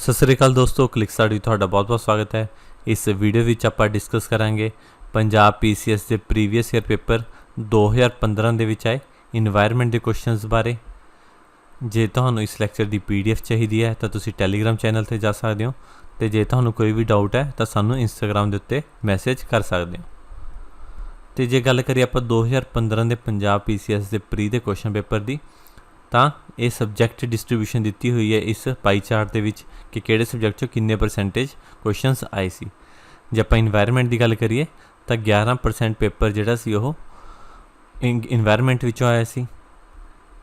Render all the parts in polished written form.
ਸਤਿ ਸ੍ਰੀ ਅਕਾਲ ਦੋਸਤੋ, click study ਤੁਹਾਡਾ ਬਹੁਤ-ਬਹੁਤ ਸਵਾਗਤ ਹੈ। ਇਸ ਵੀਡੀਓ ਵਿੱਚ ਆਪਾਂ ਡਿਸਕਸ ਕਰਾਂਗੇ ਪੰਜਾਬ PCS ਦੇ ਪ੍ਰੀਵੀਅਸ ਈਅਰ ਪੇਪਰ 2015 ਦੇ ਵਿੱਚ ਆਏ ਇਨਵਾਇਰਨਮੈਂਟ ਦੇ ਕੁਐਸਚਨਸ ਬਾਰੇ। ਜੇ ਤੁਹਾਨੂੰ ਇਸ ਲੈਕਚਰ ਦੀ PDF ਚਾਹੀਦੀ ਹੈ ਤਾਂ ਤੁਸੀਂ ਟੈਲੀਗ੍ਰਾਮ ਚੈਨਲ 'ਤੇ ਜਾ ਸਕਦੇ ਹੋ, ਅਤੇ ਜੇ ਤੁਹਾਨੂੰ ਕੋਈ ਵੀ ਡਾਊਟ ਹੈ ਤਾਂ ਸਾਨੂੰ ਇੰਸਟਾਗ੍ਰਾਮ ਦੇ ਉੱਤੇ ਮੈਸੇਜ ਕਰ ਸਕਦੇ ਹੋ। ਅਤੇ ਜੇ ਗੱਲ ਕਰੀਏ ਆਪਾਂ 2015 ਦੇ ਪੰਜਾਬ PCS ਦੇ ਪ੍ਰੀ ਦੇ ਕੁਐਸਚਨ ਪੇਪਰ ਦੀ, ਤਾਂ ਇਹ ਸਬਜੈਕਟ ਡਿਸਟਰੀਬਿਊਸ਼ਨ ਦਿੱਤੀ ਹੋਈ ਹੈ ਇਸ ਪਾਈ ਚਾਰਟ ਦੇ ਵਿੱਚ ਕਿ ਕਿਹੜੇ ਸਬਜੈਕਟ 'ਚੋਂ ਕਿੰਨੇ ਪਰਸੈਂਟੇਜ ਕੁਐਸਚਨਸ ਆਏ ਸੀ। ਜੇ ਆਪਾਂ ਇਨਵਾਇਰਨਮੈਂਟ ਦੀ ਗੱਲ ਕਰੀਏ ਤਾਂ 11% ਪੇਪਰ ਜਿਹੜਾ ਸੀ ਉਹ ਇਨਵਾਇਰਨਮੈਂਟ ਵਿੱਚੋਂ ਆਇਆ ਸੀ।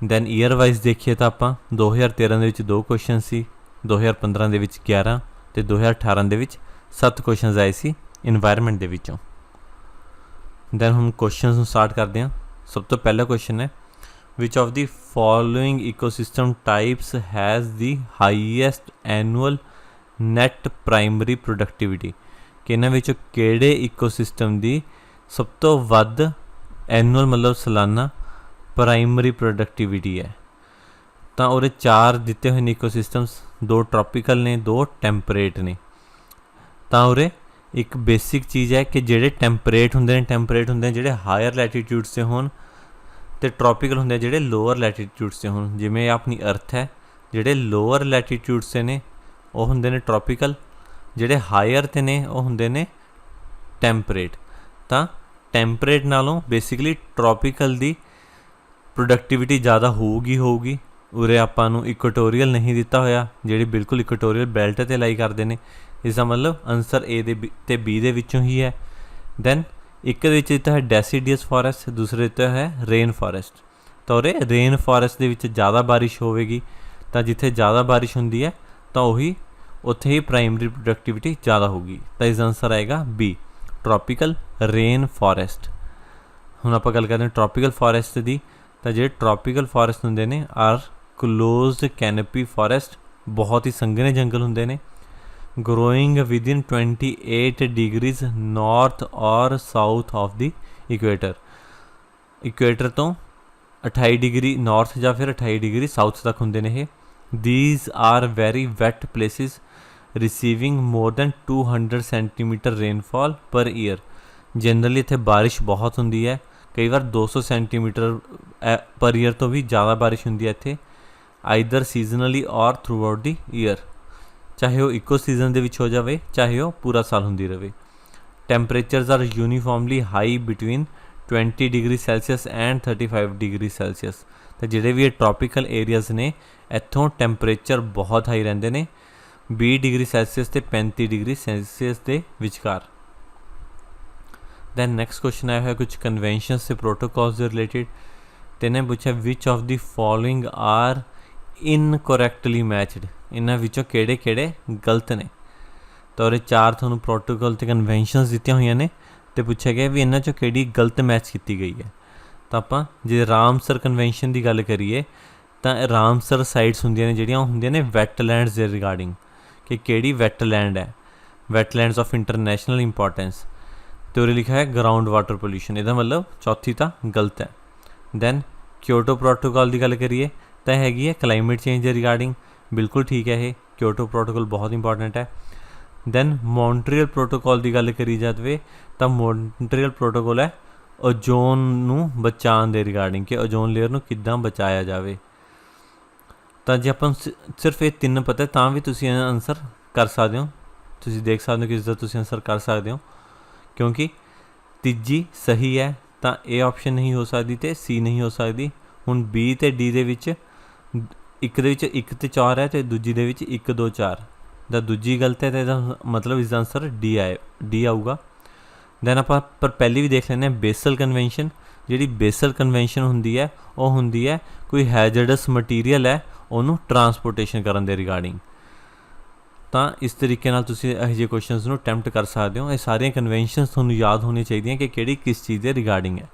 ਦੈਨ ਈਅਰ ਵਾਈਜ਼ ਦੇਖੀਏ ਤਾਂ ਆਪਾਂ 2013 ਦੇ ਵਿੱਚ 2 ਕੁਐਸਚਨ ਸੀ, 2015 ਦੇ ਵਿੱਚ 11 ਅਤੇ 2018 ਦੇ ਵਿੱਚ 7 ਕੁਐਸਚਨਸ ਆਏ ਸੀ ਇਨਵਾਇਰਨਮੈਂਟ ਦੇ ਵਿੱਚੋਂ। ਦੈਨ ਹੁਣ ਕੁਐਸਚਨਸ ਨੂੰ ਸਟਾਰਟ ਕਰਦੇ ਹਾਂ। ਸਭ ਤੋਂ ਪਹਿਲਾ ਕੁਐਸਚਨ ਹੈ, which of the following ecosystem types has the highest annual net primary productivity? ਕਿ ਇਹਨਾਂ ਵਿੱਚੋਂ ਕਿਹੜੇ ਇਕੋਸਿਸਟਮ ਦੀ ਸਭ ਤੋਂ ਵੱਧ ਐਨੂਅਲ ਮਤਲਬ ਸਾਲਾਨਾ ਪ੍ਰਾਇਮਰੀ ਪ੍ਰੋਡਕਟੀਵਿਟੀ ਹੈ। ਤਾਂ ਉਹਦੇ 4 ਦਿੱਤੇ ਹੋਏ ਨੇ ਇਕੋਸਿਸਟਮਸ, 2 ਟ੍ਰੋਪੀਕਲ ਨੇ, 2 ਟੈਂਪਰੇਟ ਨੇ। ਤਾਂ ਉਰੇ ਇੱਕ ਬੇਸਿਕ ਚੀਜ਼ ਹੈ ਕਿ ਜਿਹੜੇ ਟੈਂਪਰੇਟ ਹੁੰਦੇ ਨੇ ਜਿਹੜੇ ਹਾਇਰ ਲੈਟੀਟਿਊਡਸ 'ਤੇ ਹੋਣ, ਅਤੇ ਟ੍ਰੋਪੀਕਲ ਹੁੰਦੇ ਜਿਹੜੇ ਲੋਅਰ ਲੈਟੀਟਿਊਡਸ 'ਤੇ ਹੋਣ। ਜਿਵੇਂ ਆਪਣੀ ਅਰਥ ਹੈ, ਜਿਹੜੇ ਲੋਅਰ ਲੈਟੀਟਿਊਡਸ 'ਤੇ ਨੇ ਉਹ ਹੁੰਦੇ ਨੇ ਟ੍ਰੋਪੀਕਲ, ਜਿਹੜੇ ਹਾਇਰ 'ਤੇ ਨੇ ਉਹ ਹੁੰਦੇ ਨੇ ਟੈਂਪਰੇਟ। ਤਾਂ ਟੈਂਪਰੇਟ ਨਾਲੋਂ ਬੇਸਿਕਲੀ ਟ੍ਰੋਪੀਕਲ ਦੀ ਪ੍ਰੋਡਕਟੀਵਿਟੀ ਜ਼ਿਆਦਾ ਹੋਊਗੀ। ਉਰੇ ਆਪਾਂ ਨੂੰ ਇਕੁਟੋਰੀਅਲ ਨਹੀਂ ਦਿੱਤਾ ਹੋਇਆ, ਜਿਹੜੀ ਬਿਲਕੁਲ ਇਕੁਟੋਰੀਅਲ ਬੈਲਟ 'ਤੇ ਲਾਈ ਕਰਦੇ ਨੇ। ਇਸ ਦਾ ਮਤਲਬ ਆਨਸਰ A ਦੇ ਅਤੇ B ਦੇ ਵਿੱਚੋਂ ਹੀ ਹੈ। ਦੈਨ ਇੱਕ ਦੇ ਵਿੱਚ ਦਿੱਤਾ ਹੈ ਡੈਸੀਡੀਅਸ ਫੋਰੈਸਟ, ਦੂਸਰੇ ਦਿੱਤਾ ਹੈ ਰੇਨ ਫੋਰੈਸਟ। ਤਾਂ ਉਰੇ ਰੇਨ ਫੋਰੈਸਟ ਦੇ ਵਿੱਚ ਜ਼ਿਆਦਾ ਬਾਰਿਸ਼ ਹੋਵੇਗੀ, ਤਾਂ ਜਿੱਥੇ ਜ਼ਿਆਦਾ ਬਾਰਿਸ਼ ਹੁੰਦੀ ਹੈ ਤਾਂ ਉਹੀ ਉੱਥੇ ਹੀ ਪ੍ਰਾਇਮਰੀ ਪ੍ਰੋਡਕਟੀਵਿਟੀ ਜ਼ਿਆਦਾ ਹੋਊਗੀ। ਤਾਂ ਇਸ ਦਾ ਆਨਸਰ ਆਏਗਾ B, ਟ੍ਰੋਪੀਕਲ ਰੇਨ ਫੋਰੈਸਟ। ਹੁਣ ਆਪਾਂ ਗੱਲ ਕਰਦੇ ਹਾਂ ਟ੍ਰੋਪੀਕਲ ਫੋਰੈਸਟ ਦੀ। ਤਾਂ ਜਿਹੜੇ ਟ੍ਰੋਪੀਕਲ ਫੋਰੈਸਟ ਹੁੰਦੇ ਨੇ ਆਰ ਕਲੋਜ਼ਡ ਕੈਨੋਪੀ ਫੋਰੈਸਟ, ਬਹੁਤ ਹੀ ਸੰਘਣੇ ਜੰਗਲ ਹੁੰਦੇ ਨੇ। growing within 28 degrees north or south of the equator, equator ਤੋਂ 28 ਡਿਗਰੀ ਨਾਰਥ ਜਾਂ ਫਿਰ 28 ਡਿਗਰੀ ਸਾਊਥ ਤੱਕ ਹੁੰਦੇ ਨੇ ਇਹ। these are very wet places receiving more than 200 centimeter rainfall per year। Generally ਇੱਥੇ ਬਾਰਿਸ਼ ਬਹੁਤ ਹੁੰਦੀ ਹੈ, ਕਈ ਵਾਰ 200 ਸੈਂਟੀਮੀਟਰ ਪਰ ਈਅਰ ਤੋਂ ਵੀ ਜ਼ਿਆਦਾ ਬਾਰਿਸ਼ ਹੁੰਦੀ ਹੈ ਇੱਥੇ, ਆਈਦਰ ਸੀਜ਼ਨਲੀ ਔਰ ਥਰੂ ਆਊਟ ਦੀ ਈਅਰ, ਚਾਹੇ ਉਹ ਇੱਕੋ ਸੀਜ਼ਨ ਦੇ ਵਿੱਚ ਹੋ ਜਾਵੇ, ਚਾਹੇ ਉਹ ਪੂਰਾ ਸਾਲ ਹੁੰਦੀ ਰਹੇ। Temperatures are uniformly high between 20 degree Celsius and 35 degree Celsius. ਤਾਂ ਜਿਹੜੇ ਵੀ ਇਹ ਟ੍ਰੋਪੀਕਲ ਏਰੀਆਜ਼ ਨੇ ਇੱਥੋਂ ਟੈਂਪਰੇਚਰ ਬਹੁਤ ਹਾਈ ਰਹਿੰਦੇ ਨੇ, 20 ਡਿਗਰੀ ਸੈਲਸੀਅਸ ਅਤੇ 35 ਡਿਗਰੀ ਸੈਲਸੀਅਸ ਦੇ ਵਿਚਕਾਰ। ਦੈਨ ਨੈਕਸਟ ਕੁਐਸਚਨ ਆਇਆ ਹੋਇਆ ਕੁਝ ਕਨਵੈਨਸ਼ਨਸ ਅਤੇ ਪ੍ਰੋਟੋਕੋਲਸ ਦੇ ਰਿਲੇਟਿਡ। ਅਤੇ ਇਹਨੇ ਪੁੱਛਿਆ which of the following are incorrectly matched, ਇਹਨਾਂ ਵਿੱਚੋਂ ਕਿਹੜੇ ਗਲਤ ਨੇ। ਤਾਂ ਉਹਦੇ 4 ਤੁਹਾਨੂੰ ਪ੍ਰੋਟੋਕੋਲ ਅਤੇ ਕਨਵੈਨਸ਼ਨਸ ਦਿੱਤੀਆਂ ਹੋਈਆਂ ਨੇ, ਅਤੇ ਪੁੱਛਿਆ ਗਿਆ ਵੀ ਇਹਨਾਂ 'ਚੋਂ ਕਿਹੜੀ ਗਲਤ ਮੈਚ ਕੀਤੀ ਗਈ ਹੈ। ਤਾਂ ਆਪਾਂ ਜੇ ਰਾਮਸਰ ਕਨਵੈਨਸ਼ਨ ਦੀ ਗੱਲ ਕਰੀਏ ਤਾਂ ਰਾਮਸਰ ਸਾਈਟਸ ਹੁੰਦੀਆਂ ਨੇ ਜਿਹੜੀਆਂ ਉਹ ਹੁੰਦੀਆਂ ਨੇ ਵੈਟਲੈਂਡਸ ਦੇ ਰਿਗਾਰਡਿੰਗ, ਕਿ ਕਿਹੜੀ ਵੈਟਲੈਂਡ ਹੈ, ਵੈਟਲੈਂਡਸ ਆਫ ਇੰਟਰਨੈਸ਼ਨਲ ਇੰਪੋਰਟੈਂਸ। ਅਤੇ ਉਹਦੇ ਲਿਖਿਆ ਹੈ ਗਰਾਊਂਡ ਵਾਟਰ ਪੋਲਿਊਸ਼ਨ, ਇਹਦਾ ਮਤਲਬ ਚੌਥੀ ਤਾਂ ਗਲਤ ਹੈ। ਦੈਨ ਕਿਓਟੋ ਪ੍ਰੋਟੋਕੋਲ ਦੀ ਗੱਲ ਕਰੀਏ ਤਾਂ ਹੈਗੀ ਹੈ ਕਲਾਈਮੇਟ ਚੇਂਜ ਦੇ ਰਿਗਾਰਡਿੰਗ, ਬਿਲਕੁਲ ਠੀਕ ਹੈ ਇਹ ਕਿਓਟੋ ਪ੍ਰੋਟੋਕੋਲ ਬਹੁਤ ਇੰਪੋਰਟੈਂਟ ਹੈ। ਦੈਨ ਮੌਂਟਰੀਅਲ ਪ੍ਰੋਟੋਕੋਲ ਦੀ ਗੱਲ ਕਰੀ ਜਾਵੇ ਤਾਂ ਮੌਂਟਰੀਅਲ ਪ੍ਰੋਟੋਕੋਲ ਹੈ ਓਜ਼ੋਨ ਨੂੰ ਬਚਾਉਣ ਦੇ ਰਿਗਾਰਡਿੰਗ, ਕਿ ਓਜ਼ੋਨ ਲੇਅਰ ਨੂੰ ਕਿੱਦਾਂ ਬਚਾਇਆ ਜਾਵੇ। ਤਾਂ ਜੇ ਆਪਾਂ ਸਿਰਫ ਇਹ 3 ਪਤਾ ਤਾਂ ਵੀ ਤੁਸੀਂ ਆਨਸਰ ਕਰ ਸਕਦੇ ਹੋ, ਤੁਸੀਂ ਦੇਖ ਸਕਦੇ ਹੋ ਕਿ ਇਸਦਾ ਤੁਸੀਂ ਆਨਸਰ ਕਰ ਸਕਦੇ ਹੋ, ਕਿਉਂਕਿ ਤੀਜੀ ਸਹੀ ਹੈ ਤਾਂ A ਆਪਸ਼ਨ ਨਹੀਂ ਹੋ ਸਕਦੀ ਅਤੇ C ਨਹੀਂ ਹੋ ਸਕਦੀ। ਹੁਣ B ਅਤੇ D ਦੇ ਵਿੱਚ ਇੱਕ ਦੇ ਵਿੱਚ 1 ਅਤੇ 4 ਹੈ ਅਤੇ ਦੂਜੀ ਦੇ ਵਿੱਚ 1, 2, 4 ਦਾ ਦੂਜੀ ਗਲਤ ਹੈ, ਤਾਂ ਇਹਦਾ ਮਤਲਬ ਇਸਦਾ ਆਨਸਰ D ਆਊਗਾ। ਦੈਨ ਆਪਾਂ ਪਰ ਪਹਿਲੀ ਵੀ ਦੇਖ ਲੈਂਦੇ ਹਾਂ ਬੇਸਲ ਕਨਵੈਨਸ਼ਨ। ਜਿਹੜੀ ਬੇਸਲ ਕਨਵੈਨਸ਼ਨ ਹੁੰਦੀ ਹੈ ਉਹ ਹੁੰਦੀ ਹੈ ਕੋਈ ਹੈਜ਼ਰਡਸ ਮਟੀਰੀਅਲ ਹੈ ਉਹਨੂੰ ਟਰਾਂਸਪੋਰਟੇਸ਼ਨ ਕਰਨ ਦੇ ਰਿਗਾਰਡਿੰਗ। ਤਾਂ ਇਸ ਤਰੀਕੇ ਨਾਲ ਤੁਸੀਂ ਇਹੋ ਜਿਹੇ ਕੁਐਸਚਨਸ ਨੂੰ ਅਟੈਂਪਟ ਕਰ ਸਕਦੇ ਹੋ। ਇਹ ਸਾਰੀਆਂ ਕਨਵੈਨਸ਼ਨਸ ਤੁਹਾਨੂੰ ਯਾਦ ਹੋਣੀਆਂ ਚਾਹੀਦੀਆਂ ਕਿ ਕਿਹੜੀ ਕਿਸ ਚੀਜ਼ ਦੇ ਰਿਗਾਰਡਿੰਗ ਹੈ।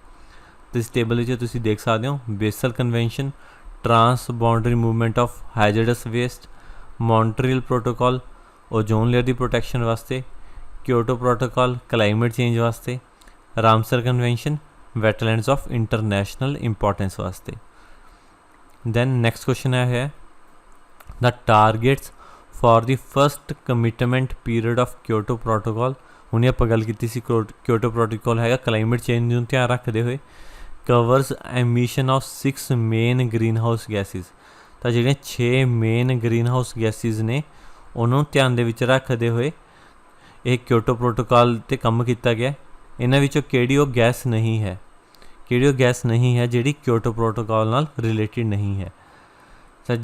ਅਤੇ ਇਸ ਟੇਬਲ ਵਿੱਚ ਤੁਸੀਂ ਦੇਖ ਸਕਦੇ ਹੋ Basel convention, transboundary movement of hazardous waste, Montreal protocol ozone layer ਦੀ ਪ੍ਰੋਟੈਕਸ਼ਨ ਵਾਸਤੇ, ਕਿਓਟੋ ਪ੍ਰੋਟੋਕੋਲ ਕਲਾਈਮੇਟ ਚੇਂਜ ਵਾਸਤੇ, Ramsar convention wetlands of international importance ਵਾਸਤੇ। ਦੈਨ ਨੈਕਸਟ ਕੁਐਸਚਨ ਆਇਆ ਹੈ the targets for the first commitment period of Kyoto protocol. हुणे आपां गल कीती सी क्योटो प्रोटोकॉल हैगा क्लाइमेट चेंज नूं ध्यान रखदे होए covers emission of 6 main greenhouse gases. ਤਾਂ ਜਿਹੜੀਆਂ 6 ਮੇਨ ਗ੍ਰੀਨ ਹਾਊਸ ਗੈਸਿਸ ਨੇ ਉਹਨਾਂ ਨੂੰ ਧਿਆਨ ਦੇ ਵਿੱਚ ਰੱਖਦੇ ਹੋਏ ਇਹ ਕਿਓਟੋ ਪ੍ਰੋਟੋਕਾਲ 'ਤੇ ਕੰਮ ਕੀਤਾ ਗਿਆ। ਇਹਨਾਂ ਵਿੱਚੋਂ ਕਿਹੜੀ ਉਹ ਗੈਸ ਨਹੀਂ ਹੈ, ਕਿਹੜੀ ਉਹ ਗੈਸ ਨਹੀਂ ਹੈ ਜਿਹੜੀ ਕਿਓਟੋ ਪ੍ਰੋਟੋਕਾਲ ਨਾਲ ਰਿਲੇਟਿਡ ਨਹੀਂ ਹੈ। ਤਾਂ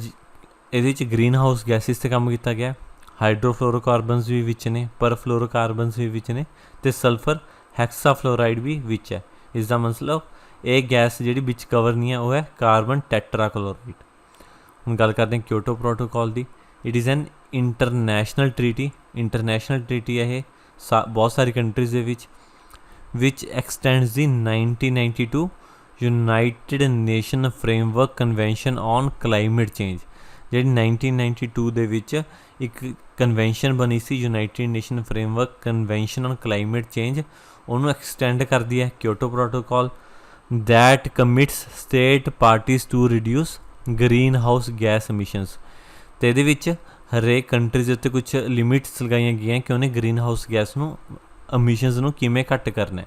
ਇਹਦੇ ਵਿੱਚ ਗ੍ਰੀਨ ਹਾਊਸ ਗੈਸਿਸ 'ਤੇ ਕੰਮ ਕੀਤਾ ਗਿਆ। ਹਾਈਡਰੋਫਲੋਰੋਕਾਰਬਨਸ ਵੀ ਵਿੱਚ ਨੇ, ਪਰਫਲੋਰੋਕਾਰਬਨਸ ਵੀ ਵਿੱਚ ਨੇ ਅਤੇ ਸਲਫਰ ਹੈਕਸਾਫਲੋਰਾਈਡ ਵੀ ਵਿੱਚ ਹੈ। ਇਸ ਦਾ ਮਤਲਬ ਇਹ ਗੈਸ ਜਿਹੜੀ ਵਿੱਚ ਕਵਰ ਨਹੀਂ ਹੈ ਉਹ ਹੈ ਕਾਰਬਨ ਟੈਟਰਾਕਲੋਰਾਈਡ। ਹੁਣ ਗੱਲ ਕਰਦੇ ਹਾਂ ਕਿਓਟੋ ਪ੍ਰੋਟੋਕੋਲ ਦੀ। It is an international treaty, international treaty ਹੈ ਇਹ ਬਹੁਤ ਸਾਰੀ ਕੰਟਰੀਜ਼ ਦੇ ਵਿੱਚ extends the 1992 United Nation framework convention on climate change. ਜਿਹੜੀ 1992 ਦੇ ਵਿੱਚ ਇੱਕ ਕਨਵੈਨਸ਼ਨ ਬਣੀ ਸੀ United Nation framework convention on climate change, ਉਹਨੂੰ ਐਕਸਟੈਂਡ ਕਰਦੀ ਹੈ Kyoto protocol that commits state parties to reduce greenhouse gas emissions. ਅਤੇ ਇਹਦੇ ਵਿੱਚ ਹਰੇਕ ਕੰਟਰੀਜ਼ ਦੇ ਉੱਤੇ ਕੁਛ ਲਿਮਿਟਸ ਲਗਾਈਆਂ ਗਈਆਂ ਕਿ ਉਹਨੇ ਗ੍ਰੀਨ ਹਾਊਸ ਗੈਸ ਨੂੰ ਐਮਿਸ਼ਨਸ ਨੂੰ ਕਿਵੇਂ ਘੱਟ ਕਰਨਾ।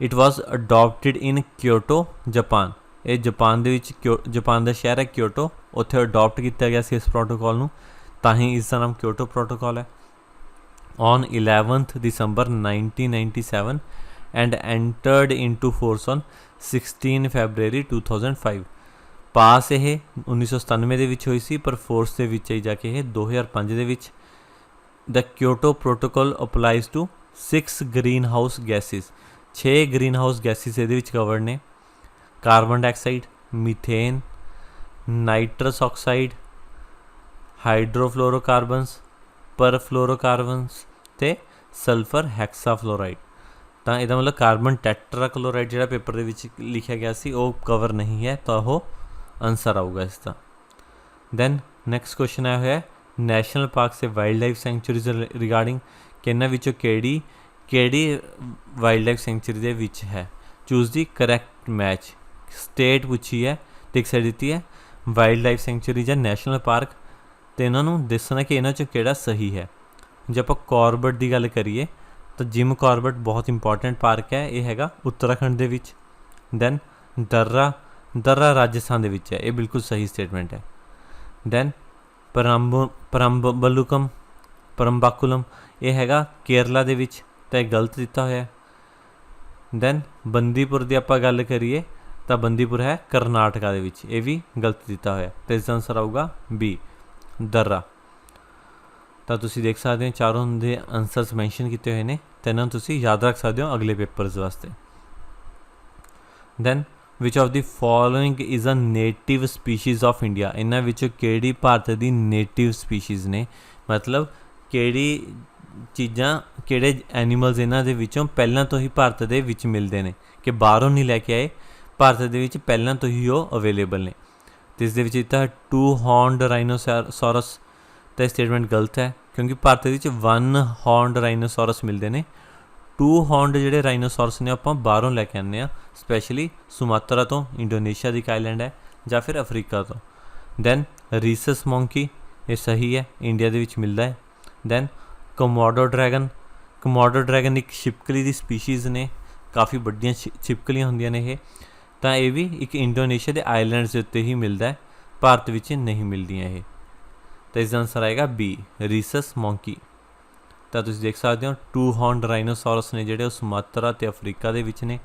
It was adopted in Kyoto Japan. ਇਹ ਜਾਪਾਨ ਦੇ ਵਿੱਚ ਜਾਪਾਨ ਦਾ ਸ਼ਹਿਰ ਹੈ ਕਿਓਟੋ, ਉੱਥੇ ਅਡੋਪਟ ਕੀਤਾ ਗਿਆ ਸੀ ਇਸ ਪ੍ਰੋਟੋਕੋਲ ਨੂੰ, ਤਾਂ ਹੀ ਇਸ ਦਾ ਨਾਮ ਕਿਓਟੋ ਪ੍ਰੋਟੋਕੋਲ ਹੈ। On 11 December 1997 and entered into force on 16 February 2005। ਪਾਸ ਇਹ 1997 ਦੇ ਵਿੱਚ ਹੋਈ ਸੀ, ਪਰ ਫੋਰਸ ਦੇ ਵਿੱਚ ਹੀ ਜਾ ਕੇ ਇਹ 2005 ਦੇ ਵਿੱਚ। The Kyoto protocol applies to 6 green house gases. 6 green house gases ਇਹਦੇ ਵਿੱਚ ਕਵਰਡ ਨੇ। Carbon dioxide, methane, nitrous oxide, hydrofluorocarbons, perfluorocarbons ਅਤੇ ਸਲਫਰ ਹੈਕਸਾਫਲੋਰਾਈਡ। ਤਾਂ ਇਹਦਾ ਮਤਲਬ ਕਾਰਬਨ ਟੈਟਰਾਕਲੋਰਾਈਡ ਜਿਹੜਾ ਪੇਪਰ ਦੇ ਵਿੱਚ ਲਿਖਿਆ ਗਿਆ ਸੀ ਉਹ ਕਵਰ ਨਹੀਂ ਹੈ, ਤਾਂ ਉਹ ਆਨਸਰ ਆਊਗਾ ਇਸ ਦਾ। ਦੈਨ ਨੈਕਸਟ ਕੁਐਸਚਨ ਆਇਆ ਹੋਇਆ ਨੈਸ਼ਨਲ ਪਾਰਕਸ ਅਤੇ ਵਾਈਲਡ ਲਾਈਫ ਸੈਂਚੁਰੀਜ਼ ਰਿਗਾਰਡਿੰਗ ਕਿ ਇਹਨਾਂ ਵਿੱਚੋਂ ਕਿਹੜੀ ਵਾਈਲਡ ਲਾਈਫ ਸੈਂਚੁਰੀ ਦੇ ਵਿੱਚ ਹੈ। ਚੂਜ਼ ਦੀ ਕਰੈਕਟ ਮੈਚ। ਸਟੇਟ ਪੁੱਛੀ ਹੈ ਅਤੇ ਇੱਕ ਸਾਈਡ ਦਿੱਤੀ ਹੈ ਵਾਈਲਡ ਲਾਈਫ ਸੈਂਚੁਰੀ ਜਾਂ ਨੈਸ਼ਨਲ ਪਾਰਕ, ਅਤੇ ਇਹਨਾਂ ਨੂੰ ਦੱਸਣਾ ਕਿ ਇਹਨਾਂ 'ਚੋਂ ਕਿਹੜਾ ਸਹੀ ਹੈ। ਜੇ ਆਪਾਂ ਕਾਰਬਟ ਦੀ ਗੱਲ ਕਰੀਏ ਤਾਂ ਜਿਮ ਕਾਰਬਟ ਬਹੁਤ ਇੰਪੋਰਟੈਂਟ ਪਾਰਕ ਹੈ, ਇਹ ਹੈਗਾ ਉੱਤਰਾਖੰਡ ਦੇ ਵਿੱਚ। ਦੈਨ ਦर्रा ਰਾਜਸਥਾਨ ਦੇ ਵਿੱਚ ਹੈ, ਇਹ ਬਿਲਕੁਲ ਸਹੀ ਸਟੇਟਮੈਂਟ ਹੈ। ਦੈਨ ਪਰੰਬਾਕੁਲਮ ਇਹ ਹੈਗਾ ਕੇਰਲਾ ਦੇ ਵਿੱਚ, ਤਾਂ ਇਹ ਗਲਤ ਦਿੱਤਾ ਹੋਇਆ। ਦੈਨ ਬੰਦੀਪੁਰ ਦੀ ਆਪਾਂ ਗੱਲ ਕਰੀਏ ਤਾਂ ਬੰਦੀਪੁਰ ਹੈ ਕਰਨਾਟਕਾ ਦੇ ਵਿੱਚ, ਇਹ ਵੀ ਗਲਤ ਦਿੱਤਾ ਹੋਇਆ, ਅਤੇ ਇਸ ਦਾ ਆਨਸਰ ਆਊਗਾ ਬੀ ਦर्रा। ਤਾਂ ਤੁਸੀਂ ਦੇਖ ਸਕਦੇ ਹੋ ਚਾਰੋਂ ਦੇ ਆਨਸਰਸ ਮੈਂਸ਼ਨ ਕੀਤੇ ਹੋਏ ਨੇ, ਅਤੇ ਇਹਨਾਂ ਨੂੰ ਤੁਸੀਂ ਯਾਦ ਰੱਖ ਸਕਦੇ ਹੋ ਅਗਲੇ ਪੇਪਰਸ ਵਾਸਤੇ। Then which of the following is a native species of India. ਇਹਨਾਂ ਵਿੱਚੋਂ ਕਿਹੜੀ ਭਾਰਤ ਦੀ ਨੇਟਿਵ ਸਪੀਸ਼ੀਜ਼ ਨੇ, ਮਤਲਬ ਕਿਹੜੀ ਚੀਜ਼ਾਂ ਕਿਹੜੇ ਐਨੀਮਲਸ ਇਹਨਾਂ ਦੇ ਵਿੱਚੋਂ ਪਹਿਲਾਂ ਤੋਂ ਹੀ ਭਾਰਤ ਦੇ ਵਿੱਚ ਮਿਲਦੇ ਨੇ, ਕਿ ਬਾਹਰੋਂ ਨਹੀਂ ਲੈ ਕੇ ਆਏ, ਭਾਰਤ ਦੇ ਵਿੱਚ ਪਹਿਲਾਂ ਤੋਂ ਹੀ ਉਹ ਅਵੇਲੇਬਲ ਨੇ। ਅਤੇ ਇਸ ਦੇ ਵਿੱਚ ਦਿੱਤਾ 2 ਹੌਰਨਡ ਰਾਈਨੋਸੌਰਸ, ਤਾਂ ਇਹ ਸਟੇਟਮੈਂਟ ਗਲਤ ਹੈ ਕਿਉਂਕਿ ਭਾਰਤ ਵਿੱਚ 1 ਹੌਰਨਡ ਰਾਈਨੋਸੌਰਸ ਮਿਲਦੇ ਨੇ। 2 ਹੌਰਨਡ ਜਿਹੜੇ ਰਾਈਨੋਸੌਰਸ ਨੇ ਆਪਾਂ ਬਾਹਰੋਂ ਲੈ ਕੇ ਆਉਂਦੇ ਹਾਂ, ਸਪੈਸ਼ਲੀ ਸੁਮਾਤਰਾ ਤੋਂ, ਇੰਡੋਨੇਸ਼ੀਆ ਦੀ ਇੱਕ ਆਈਲੈਂਡ ਹੈ, ਜਾਂ ਫਿਰ ਅਫਰੀਕਾ ਤੋਂ। ਦੈਨ ਰੀਸਸ ਮੌਂਕੀ, ਇਹ ਸਹੀ ਹੈ, ਇੰਡੀਆ ਦੇ ਵਿੱਚ ਮਿਲਦਾ ਹੈ। ਦੈਨ ਕੋਮੋਡੋ ਡਰੈਗਨ ਇੱਕ ਛਿਪਕਲੀ ਦੀ ਸਪੀਸ਼ੀਜ਼ ਨੇ, ਕਾਫੀ ਵੱਡੀਆਂ ਛਿਪਕਲੀਆਂ ਹੁੰਦੀਆਂ ਨੇ ਇਹ, ਤਾਂ ਇਹ ਵੀ ਇੱਕ ਇੰਡੋਨੇਸ਼ੀਆ ਦੇ ਆਈਲੈਂਡਸ ਦੇ ਉੱਤੇ ਹੀ ਮਿਲਦਾ ਹੈ, ਭਾਰਤ ਵਿੱਚ ਨਹੀਂ ਮਿਲਦੀਆਂ ਇਹ। ਤਾਂ ਇਸ ਦਾ ਆਨਸਰ ਆਏਗਾ ਬੀ ਰੀਸਸ ਮੌਂਕੀ। ਤਾਂ ਤੁਸੀਂ ਦੇਖ ਸਕਦੇ ਹੋ 2 ਹੌਰਨਡ ਰਾਈਨੋਸੌਰਸ ਨੇ ਜਿਹੜੇ ਉਹ ਸੁਮਾਤਰਾ ਅਤੇ ਅਫਰੀਕਾ ਦੇ ਵਿੱਚ ਨੇ।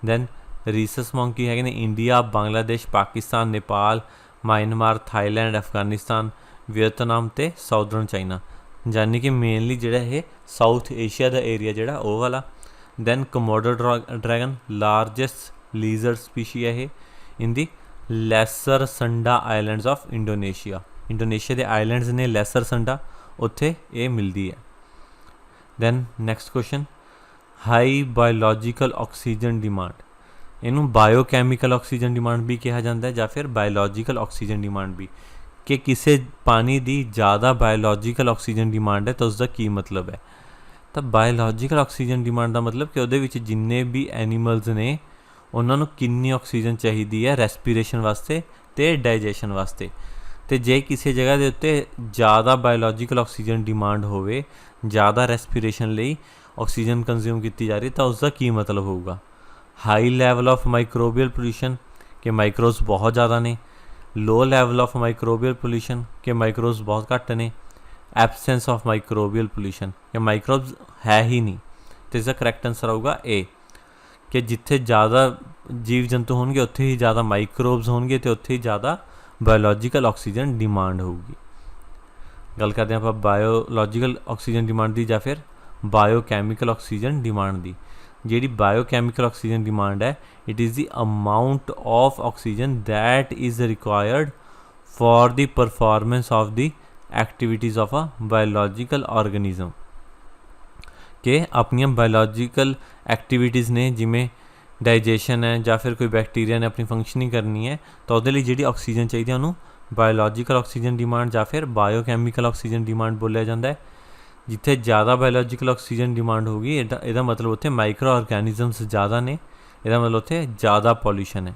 ਦੈਨ ਰੀਸਸ ਮੌਂਕੀ ਹੈਗੇ ਨੇ India, Bangladesh, Pakistan, Nepal, Myanmar, Thailand, Afghanistan, Vietnam ਅਤੇ ਸਾਊਦਰਨ ਚਾਈਨਾ, ਯਾਨੀ ਕਿ ਮੇਨਲੀ ਜਿਹੜਾ ਇਹ ਸਾਊਥ ਏਸ਼ੀਆ ਦਾ ਏਰੀਆ ਜਿਹੜਾ ਉਹ ਵਾਲਾ। Then Komodo dragon largest lizard species ਹੈ ਇਹ in the lesser Sunda islands of Indonesia. Indonesia ਦੇ ਆਈਲੈਂਡਸ ਨੇ ਲੈਸਰ ਸੰਡਾ, ਉੱਥੇ ਇਹ ਮਿਲਦੀ ਹੈ। Then next question high biological oxygen demand, ਇਹਨੂੰ ਬਾਇਓਕੈਮੀਕਲ ਆਕਸੀਜਨ ਡਿਮਾਂਡ ਵੀ ਕਿਹਾ ਜਾਂਦਾ ਹੈ ਜਾਂ ਫਿਰ ਬਾਇਓਲੋਜੀਕਲ ਆਕਸੀਜਨ ਡਿਮਾਂਡ ਵੀ, ਕਿ ਕਿਸੇ ਪਾਣੀ ਦੀ ਜ਼ਿਆਦਾ ਬਾਇਓਲੋਜੀਕਲ ਆਕਸੀਜਨ ਡਿਮਾਂਡ ਹੈ ਤਾਂ ਉਸਦਾ ਕੀ ਮਤਲਬ ਹੈ। ਤਾਂ ਬਾਇਓਲੋਜੀਕਲ ਆਕਸੀਜਨ ਡਿਮਾਂਡ ਦਾ ਮਤਲਬ ਕਿ ਉਹਦੇ ਵਿੱਚ ਜਿੰਨੇ ਵੀ ਐਨੀਮਲਸ ਨੇ ਉਹਨਾਂ ਨੂੰ ਕਿੰਨੀ ਆਕਸੀਜਨ ਚਾਹੀਦੀ ਹੈ ਰੈਸਪੀਰੇਸ਼ਨ ਵਾਸਤੇ ਅਤੇ ਡਾਈਜੈਸ਼ਨ ਵਾਸਤੇ। तो जे किसी जगह के उत्ते ज़्यादा बायोलॉजिकल ऑक्सीजन डिमांड होवे, ज़्यादा रेस्पिरेशन लई ऑक्सीजन कंज्यूम की जा रही, तो उसका की मतलब होगा। High level of microbial pollution के माइक्रोब्स बहुत ज़्यादा ने, लो लैवल ऑफ माइक्रोबियल पोल्यूशन के माइक्रोब्स बहुत घट ने, एबसेंस ऑफ माइक्रोबियल पोल्यूशन के माइक्रोब्स है ही नहीं। तो इसका करैक्ट आंसर होगा ए, कि जिथे ज़्यादा जीव जंतु होंगे उत्थे ही ज़्यादा माइक्रोब्स होंगे, तो उत्थे ही ज़्यादा बायोलॉजिकल ऑक्सीजन डिमांड होगी। गल करते हैं आप बायोलॉजिकल ऑक्सीजन डिमांड की, या फिर बायोकैमिकल ऑक्सीजन डिमांड की। जी बायोकैमिकल ऑक्सीजन डिमांड है, it is the amount of oxygen that is required for the performance of the activities of a biological organism. कि अपन बायोलॉजिकल एक्टिविटीज़ ने जिमें डाइजेशन है या फिर कोई बैक्टीरिया ने अपनी फंक्शनिंग करनी है, तो वो जी ऑक्सीजन चाहिए उन्होंने बायोलॉजिकल ऑक्सीजन डिमांड या फिर बायोकैमिकल ऑक्सीजन डिमांड बोलिया जाता है। जिथे ज़्यादा बायोलॉजिकल ऑक्सीजन डिमांड होगी, यदा मतलब उत्थे माइक्रो ऑर्गेनिजम्स ज़्यादा ने, यदा मतलब उत्थे ज़्यादा पॉल्यूशन है।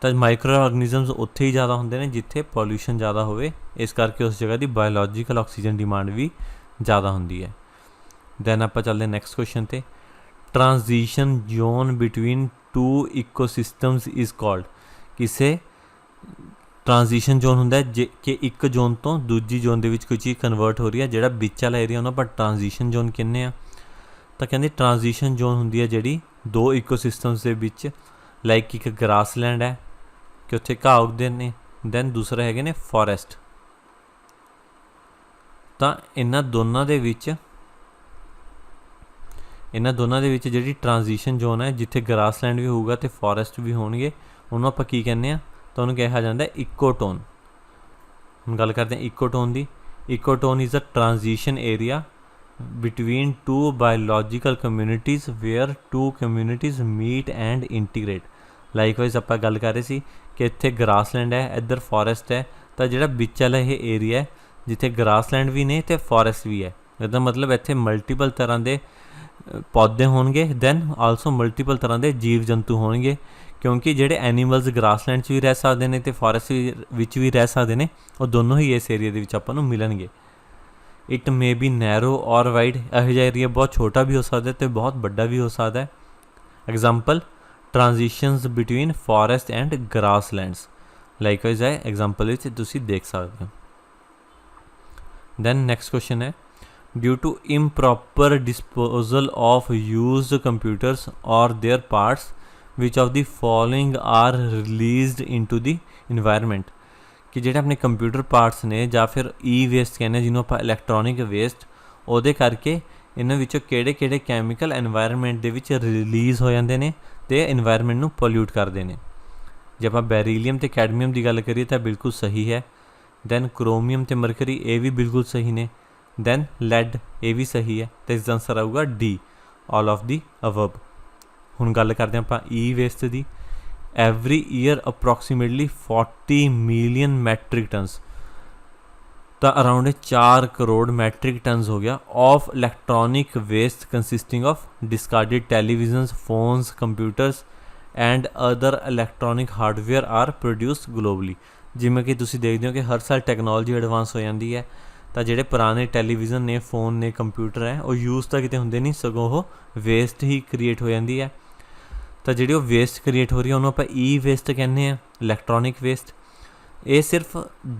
तो माइक्रो ऑर्गेनिजम्स उत्थे ही ज़्यादा होंदे ने जिथे पॉल्यूशन ज़्यादा होवे, इस करके उस जगह की बायोलॉजिकल ऑक्सीजन डिमांड भी ज़्यादा होंदी है। दैन आप चलते नैक्सट क्वेश्चन पे, transition zone between two ecosystems is called. किसे ट्रांजिशन जोन होंदा है कि एक जोन तो दूजी जोन दे विच कोई चीज़ कन्वर्ट हो रही है, जिहड़ा विच वाला एरिया उन्होंने पर ट्रांजिशन जोन कहने आ। तो कहते ट्रांजिशन जोन होंदी है जिहड़ी दो इकोसिस्टम्स दे विच, लाइक एक ग्रासलैंड है कि उत्थे घाह उगदे ने, दैन दूसरा है ने फॉरेस्ट। तो इन्हां दोनों दे विच जिहड़ी ट्रांजिशन जोन है, जिथे ग्रासलैंड भी होगा तो फॉरेस्ट भी होणगे, उन्होंने आपां की कहने आ, तो उन्होंने कहा जाता है इकोटोन। हम गल करते हैं इकोटोन की। Ecotone is a transition area between two biological communities where two communities meet and integrate. Likewise आप गल कर रहे सी कि इत्थे ग्रासलैंड है, इधर फॉरेस्ट है, तो जिहड़ा बिच वाला ये एरिया है जिथे ग्रासलैंड भी ने तो फॉरेस्ट भी है, इसदा मतलब इत्थे मल्टीपल तरह के पौधे होणगे, दैन आलसो मल्टीपल तरह के जीव जंतु होणगे, क्योंकि जेडे एनीमल्स ग्रासलैंड भी रह सकते हैं तो फॉरेस्ट भी रह सकते हैं, और दोनों ही इस एरिया के आपां नूं मिलणगे। इट मे बी नैरो और वाइड, यहो जिहा एरिया बहुत छोटा भी हो सकता है तो बहुत बड़ा भी हो सकता है। Example transitions between forest and grasslands, likewise है एग्जाम्पल तुसीं देख सकते हो। दैन नैक्सट क्वेश्चन है, due to improper disposal of used computers और their parts which of the following are released into the environment. कि जेडे अपने कंप्यूटर पार्ट्स ने या फिर ई वेस्ट कहने जिन्हों आप इलैक्ट्रॉनिक वेस्ट, वो करके इन्हों विचों किहड़े कैमिकल एनवायरमेंट दे विच रिलीज़ हो जाते हैं तो इन्वायरमेंट नूं पोल्यूट करते हैं। जे आप बैरीलियम तो कैडमियम की गल करिए तो बिल्कुल सही है। दैन क्रोमियम तो मरकरी ये भी बिल्कुल सही ने। दैन लैड ये भी सही है, तो इसका आंसर आऊगा D, all of the above. हुण गल करते हैं आप ई वेस्ट की। Every year approximately 40 million metric tons, तो अराउंड 4 करोड़ मैट्रिक टनस हो गया of electronic waste consisting of discarded televisions, phones, computers and other electronic hardware are produced globally. जिमें कि तुसीं देखते हो कि हर साल टैक्नोलॉजी एडवांस हो जाती है, तो जिहड़े पुराने टैलीविजन ने, फोन ने, कंप्यूटर है, वो यूज़ तो किते हुंदे नहीं, सगों वो वेस्ट ही क्रिएट हो जाती है। तो जी वेस्ट क्रिएट हो रही है उन्होंने आप ई वेस्ट कहने हैं, इलैक्ट्रॉनिक वेस्ट। ये सिर्फ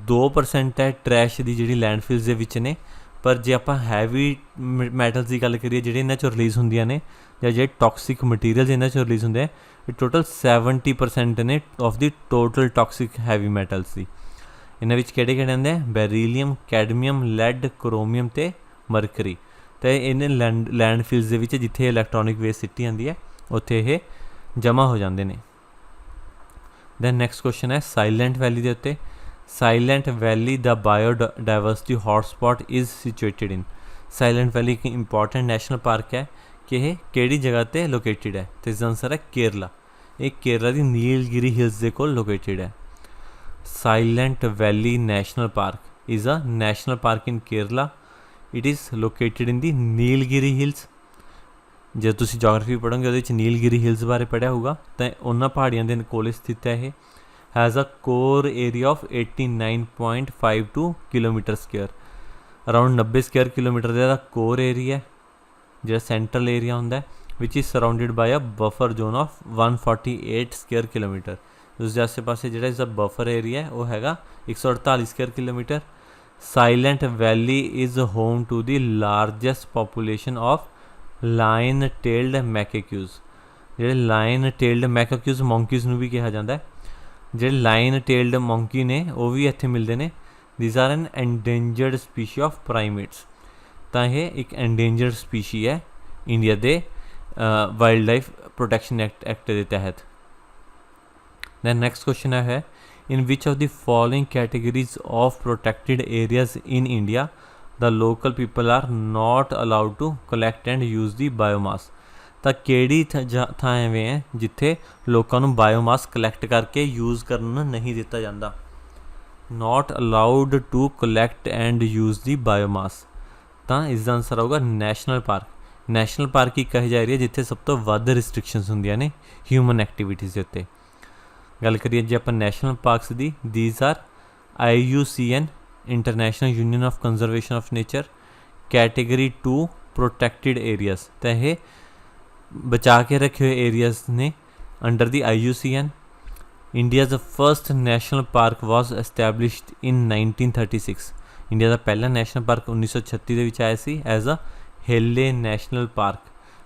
2% है ट्रैश की जी लैंडफिल्स के विच ने, पर जे आप हैवी मैटल्स की गल करिए जिहड़े इन्हां चों रिलीज़ होंदियां ने, या जे टॉक्सिक मटीरियल इन्हां चों रिलीज़ होंदे हैं, टोटल 70% ने of the total toxic heavy metals की। इन्हां विच किहड़े आंदे हैं, बैरीलियम, कैडमियम, लैड, क्रोमियम ते मरकरी। तो इन्हें लैंडफिल्स के विच जिथे इलैक्ट्रॉनिक वेस्ट सिटी आती है उत्थे ये जमा हो जाते हैं। दैन नैक्सट क्वेश्चन है साइलेंट वैली के उत्ते। Silent valley the biodiversity hotspot is situated in. Silent valley एक इंपॉर्टेंट नैशनल पार्क है कि यह किहड़ी जगह पर लोकेटेड है, तो इसका आंसर है केरला। ये केरला की नीलगिरी हिल्स के कोल लोकेटेड है। Silent valley national park is a national park in Kerala. It is located in the Nilgiri hills. जो तुसीं जोग्राफी पढ़ोगे वो नीलगिरी हिल्स बारे पढ़िया होगा, तो उन्होंने पहाड़ियों के कोल स्थित है ये। Has a core area of 89.52 kilometre square. Around 90 square kilometre का कोर एरिया है जो सेंट्रल एरिया होंगे, which is surrounded by a buffer zone of 148 square kilometre. उसके आसे पासे जो इसका बफर एरिया है वह हैगा 148 square kilometre. Silent Valley is home to the largest population of lion tailed macaques. ਜਿਹੜੇ ਲਾइन टेल्ड मैकेक्यूज़ ਮੌਂਕੀਜ਼ ਨੂੰ भी कहा जाता है, ਜਿਹੜੇ ਲਾइन टेल्ड ਮੌਂਕੀ ने वो भी ਇੱਥੇ ਮਿਲਦੇ ਨੇ। these are an endangered species of primates। ਤਾਂ ਇਹ ਇੱਕ endangered species है इंडिया के वाइल्ड लाइफ प्रोटेक्शन एक्ट के तहत। दैन नैक्सट क्वेश्चन है in which of the following categories of protected areas in India the local people are not allowed to collect and use the biomass. ਤਾਂ ਕਿਹੜੀ ਥਾਂ ਐਵੇਂ ਹੈ ਜਿੱਥੇ ਲੋਕਾਂ ਨੂੰ ਬਾਇਓਮਾਸ ਕਲੈਕਟ ਕਰਕੇ ਯੂਜ਼ ਕਰਨ ਨਹੀਂ ਦਿੱਤਾ ਜਾਂਦਾ। Not allowed to collect and use the biomass. ਤਾਂ ਇਸ ਦਾ ਆਨਸਰ ਆਊਗਾ ਨੈਸ਼ਨਲ ਪਾਰਕ। ਨੈਸ਼ਨਲ ਪਾਰਕ ਇੱਕ ਇਹੋ ਜਿਹਾ ਏਰੀਆ ਜਿੱਥੇ ਸਭ ਤੋਂ ਵੱਧ ਰਿਸਟ੍ਰਿਕਸ਼ਨਸ ਹੁੰਦੀਆਂ ਨੇ ਹਿਊਮਨ ਐਕਟੀਵਿਟੀਜ਼ ਦੇ ਉੱਤੇ। ਗੱਲ ਕਰੀਏ ਜੇ ਆਪਾਂ ਨੈਸ਼ਨਲ ਪਾਰਕਸ ਦੀ, these are IUCN international union of conservation of nature category 2 protected areas. ਤਾਂ ਇਹ बचा के रखे हुए एरियाज ने under the IUCN। India's first national park was established in 1936। India का पहला नैशनल पार्क 1936 के आया सी एज अ हेले नैशनल पार्क,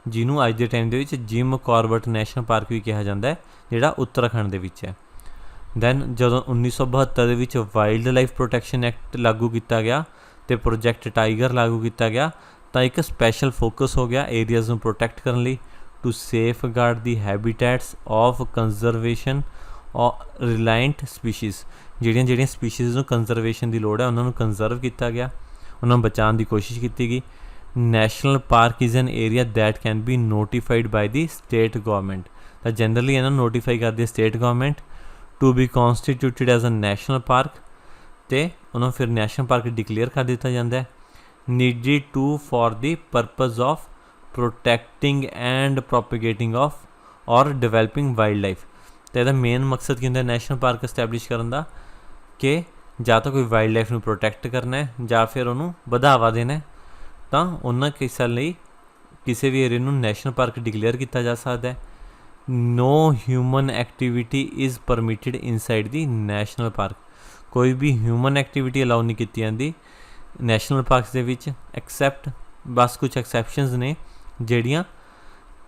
जिन्हों अज के टाइम के जिम कॉर्बेट नैशनल पार्क भी कहा जाता है, जोड़ा उत्तराखंड के है। दैन जो 1972 के वाइल्ड लाइफ प्रोटैक्शन एक्ट लागू किया गया तो प्रोजैक्ट टाइगर लागू किया गया, तो एक स्पैशल फोकस हो गया एरियाज़ में प्रोटैक्ट करने लिए to safeguard the habitats of conservation और रिलायंट स्पीशीज़। ਜਿਹੜੀਆਂ स्पीशीज़ ਨੂੰ कंजरवेशन की लोड़ है उन्होंने कंजर्व किया गया, उन्होंने बचाने की कोशिश की गई। National park is an area that can be notified by the state government. तो जनरली इन्होंने नोटिफाई करती है state government to be constituted as a national park, तो उन्होंने फिर नैशनल पार्क डिक्लेयर कर दिता जाता है। Needed to for the purpose of protecting and propagating of और डिवेलपिंग वाइल्ड लाइफ। तो यदा मेन मकसद की होंगे नैशनल पार्क एस्टैबलिश करने का कि ਜਾਂ तो कोई वाइल्ड लाइफ में प्रोटैक्ट करना है ਜਾਂ फिर उन्होंने बढ़ावा देना है। तो उन्होंने किसा लिए किसी भी एरिया में नैशनल पार्क डिक्लेयर किया जा सकता है। No human activity is permitted inside the national park. कोई भी ह्यूमन एक्टिविटी अलाउ नहीं की जाती नैशनल पार्क्स दे विच, एक्सैप्ट बस कुछ एक्सैप्शनस ने ਜਿਹੜੀਆਂ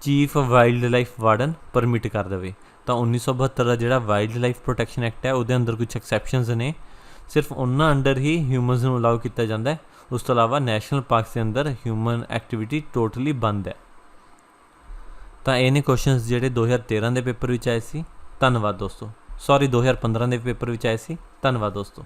chief wildlife warden permit कर दे। तो 1972 का जोड़ा वाइल्ड लाइफ प्रोटैक्शन एक्ट है वो अंदर कुछ एक्सैप्शनस ने, सिर्फ उन्होंने अंडर ही ह्यूमनस को अलाउ किया जाता है, उस तो अलावा नैशनल पार्क के अंदर ह्यूमन एक्टिविटी टोटली बंद है। तो ये क्वेश्चनस जोड़े 2013 के पेपर में आए सी। धन्यवाद दोस्तों। सॉरी 2015 के पेपर में आए सी। धन्यवाद दोस्तों।